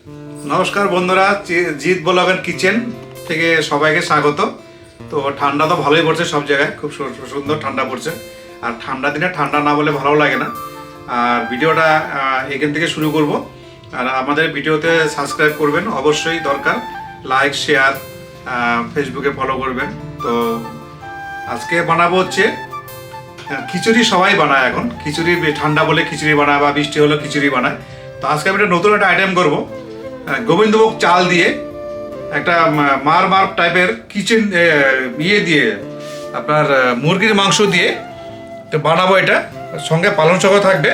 নমস্কার বন্ধুরা, Jeet blog and kitchen থেকে সবাইকে স্বাগত। তো ঠান্ডা তো ভালোই পড়ছে, সব জায়গায় খুব সুন্দর ঠান্ডা পড়ছে। আর ঠান্ডা দিনে ঠান্ডা না বলে ভালো লাগে না। আর ভিডিওটা এখান থেকে শুরু করব। আর আমাদের ভিডিওতে সাবস্ক্রাইব করবেন অবশ্যই দরকার, লাইক শেয়ার, ফেসবুকে ফলো করবেন। তো আজকে বানাবো হচ্ছে খিচুড়ি। সবাই বানায় এখন খিচুড়ি, ঠান্ডা বলে খিচুড়ি বানায় বা বৃষ্টি হলো খিচুড়ি বানায়। তো আজকে আমি নতুন একটা আইটেম করবো, গোবিন্দভোগ চাল দিয়ে একটা মার মার টাইপের কিচেন দিয়ে আপনার মুরগির মাংস দিয়ে তো বানাবো। এটা সঙ্গে পালং শাকও থাকবে।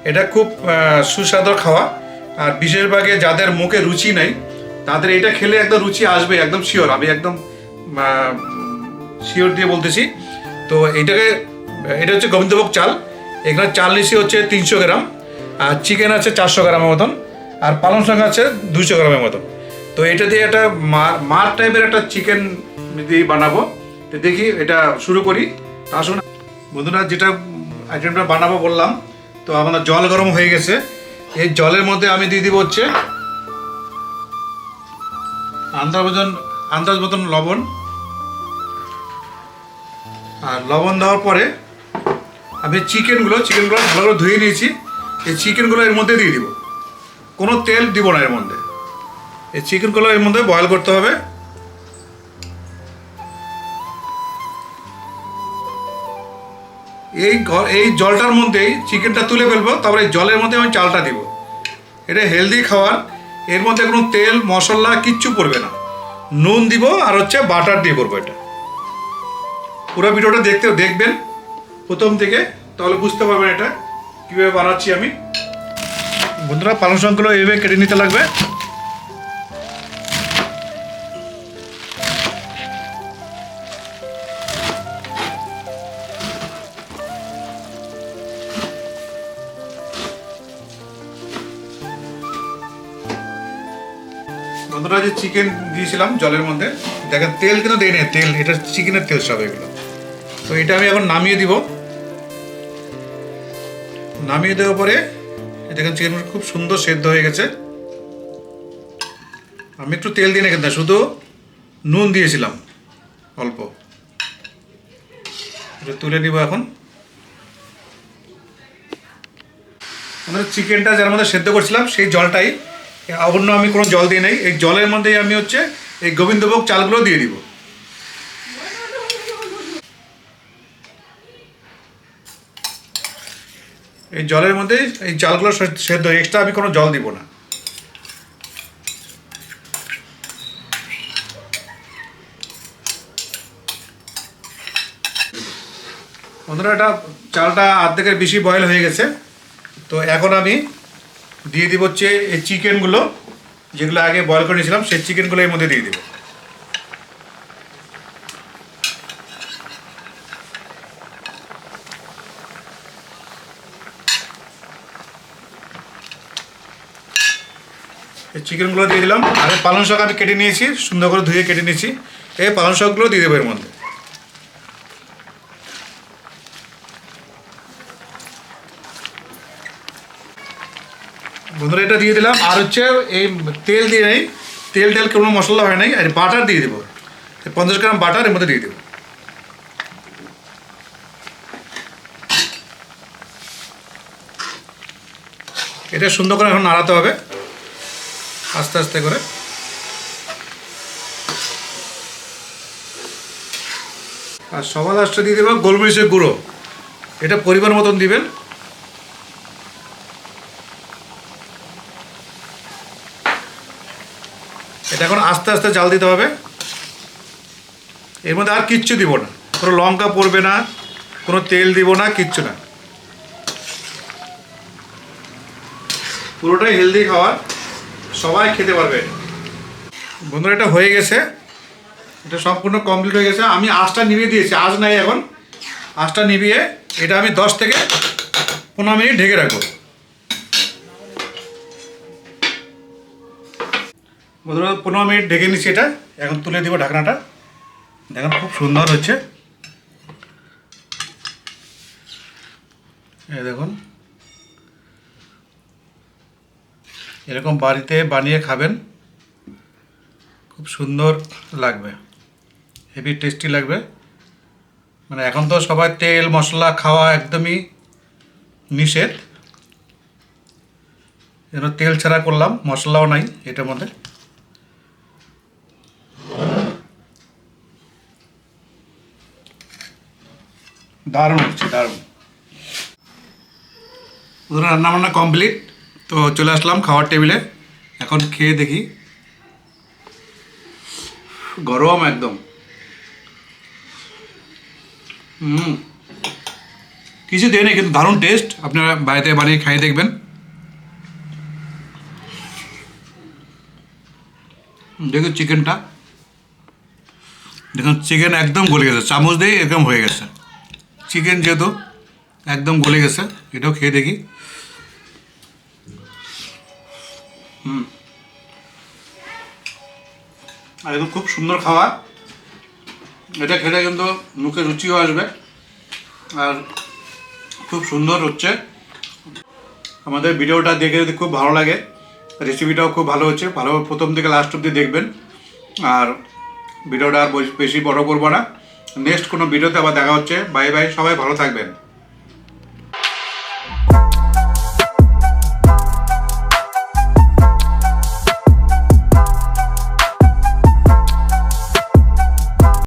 এটা খুব সুস্বাদু খাওয়া। আর বিশেষভাবে যাদের মুখে রুচি নেই তাদের এটা খেলে একদম রুচি আসবে, একদম শিওর। আমি একদম শিওর দিয়ে বলতেছি। তো এটা হচ্ছে গোবিন্দভোগ চাল। এখানে চাল নিচ্ছি হচ্ছে 300 গ্রাম, আর চিকেন আছে 400 গ্রামের মতন, আর পালং শাক আছে 200 গ্রামের মতন। তো এটা দিয়ে একটা মার টাইপের একটা চিকেন দিয়ে বানাবো। তো দেখি এটা শুরু করি। আসুন বন্ধুরা, যেটা আইটেমটা বানাবো বললাম, তো আমাদের জল গরম হয়ে গেছে। এই জলের মধ্যে আমি দিয়ে দিব হচ্ছে আন্দাজ মতন লবণ। আর লবণ দেওয়ার পরে আমি চিকেনগুলো ভালো করে ধুয়ে নিয়েছি। এই চিকেনগুলো এর মধ্যে দিয়ে দিব, কোনো তেল দিব না এর মধ্যে। এই চিকেনগুলো এর মধ্যে বয়েল করতে হবে। এই জলটার মধ্যেই চিকেনটা তুলে ফেলবো, তারপরে এই জলের মধ্যে আমি চালটা দিব। এটা হেলদি খাবার। এর মধ্যে কোনো তেল মশলা কিচ্ছু পড়বে না। নুন দিব আর হচ্ছে বাটার দিয়ে করবো এটা। পুরো ভিডিওটা দেখবেন প্রথম থেকে, তাহলে বুঝতে পারবেন এটা কীভাবে বানাচ্ছি আমি। বন্ধুরা, পালং শাকগুলো এইভাবে কেটে নিতে লাগবে। বন্ধুরা, যে চিকেন দিয়েছিলাম জলের মধ্যে, দেখেন তেল কিন্তু দেয় নেই, তেল এটা চিকেনের তেল সব এগুলো। তো এটা আমি এখন নামিয়ে দিব। নামিয়ে দেওয়ার পরে দেখেন চিকেন খুব সুন্দর সেদ্ধ হয়ে গেছে। আমি একটু তেল দিই না, কিন্তু শুধু নুন দিয়েছিলাম অল্প। এটা তুলে নিব এখন। আমরা চিকেনটা যার মধ্যে সেদ্ধ করছিলাম সেই জলটাই, অন্য আমি কোনো জল দিয়ে নেই। এই জলের মধ্যেই আমি হচ্ছে এই গোবিন্দভোগ চালগুলো দিয়ে দিব। এই জলের মধ্যেই এই চালগুলো সেদ্ধ, এক্সট্রা আমি কোনো জল দিব না। বন্ধুরা, এটা চালটা অর্ধেকের বেশি বয়েল হয়ে গেছে। তো এখন আমি দিয়ে দিব হচ্ছে এই চিকেনগুলো, যেগুলো আগে বয়েল করে নিয়েছিলাম সেই চিকেনগুলো এর মধ্যে দিয়ে দেবো। এই চিকেনগুলো দিয়ে দিলাম। আর পালং শাক আমি কেটে নিয়েছি, সুন্দর করে ধুয়ে কেটে নিয়েছি। এই পালং শাকগুলো দিয়ে দেবো এর মধ্যে। বন্ধুরা, এটা দিয়ে দিলাম। আর হচ্ছে এই তেল দিয়ে নেই, তেল কোনো মশলা হয় নাই। আর বাটার দিয়ে দেবো, 50 গ্রাম বাটার এর মধ্যে দিয়ে দেবো। এটা সুন্দর করে এখন নাড়াতে হবে আস্তে আস্তে করে। আর সবার লাস্টে দিয়ে দেবো গোলমরিচের গুঁড়ো। এটা পরিমাণ মতন দিবেন। এটা এখন আস্তে আস্তে জাল দিতে হবে। এর মধ্যে আর কিচ্ছু দিব না, কোনো লঙ্কা পড়বে না, কোনো তেল দিব না, কিচ্ছু না। পুরোটাই হেলদি খাবার, সবাই খেতে পারবে। বন্ধুরা, এটা হয়ে গেছে, এটা সম্পূর্ণ কমপ্লিট হয়ে গেছে। আমি আঁচটা নিভিয়ে দিয়েছি, আঁচ নাই এখন। আঁচটা নিভিয়ে এটা আমি 10 থেকে 15 মিনিট ঢেকে রাখবো। বন্ধুরা, 15 মিনিট ঢেকে নিচ্ছি। এটা এখন তুলে দিব ঢাকনাটা। দেখুন খুব সুন্দর হচ্ছে। এই দেখুন এরকম বাড়িতে বানিয়ে খাবেন, খুব সুন্দর লাগবে, হেভি টেস্টি লাগবে। মানে এখন তো সবাই তেল মশলা খাওয়া একদমই নিষেধ, যেন তেল ছাড়া করলাম, মশলাও নাই এটার মধ্যে। দারুণ হচ্ছে, দারুণ। ধরুন রান্নাবান্না কমপ্লিট, তো চলে আসলাম খাওয়ার টেবিলে। এখন খেয়ে দেখি, গরম একদম। কিছু দেয় না কিন্তু দারুণ টেস্ট, আপনারা বাড়িতে বানিয়ে খাইয়ে দেখবেন। দেখুন চিকেনটা, দেখুন চিকেন একদম গলে গেছে, চামচ দিয়ে এরকম হয়ে গেছে চিকেন, যেহেতু একদম গলে গেছে। এটাও খেয়ে দেখি। আর একদম খুব সুন্দর খাওয়া, এটা খেলে কিন্তু মুখে রুচিও আসবে, আর খুব সুন্দর হচ্ছে। আমাদের ভিডিওটা দেখে যদি খুব ভালো লাগে, রেসিপিটাও খুব ভালো হচ্ছে, ভালো প্রথম থেকে লাস্ট অবধি দেখবেন। আর ভিডিওটা আর বেশি বড় করবো না, নেক্সট কোনো ভিডিওতে আবার দেখা হচ্ছে। বাই বাই, সবাই ভালো থাকবেন।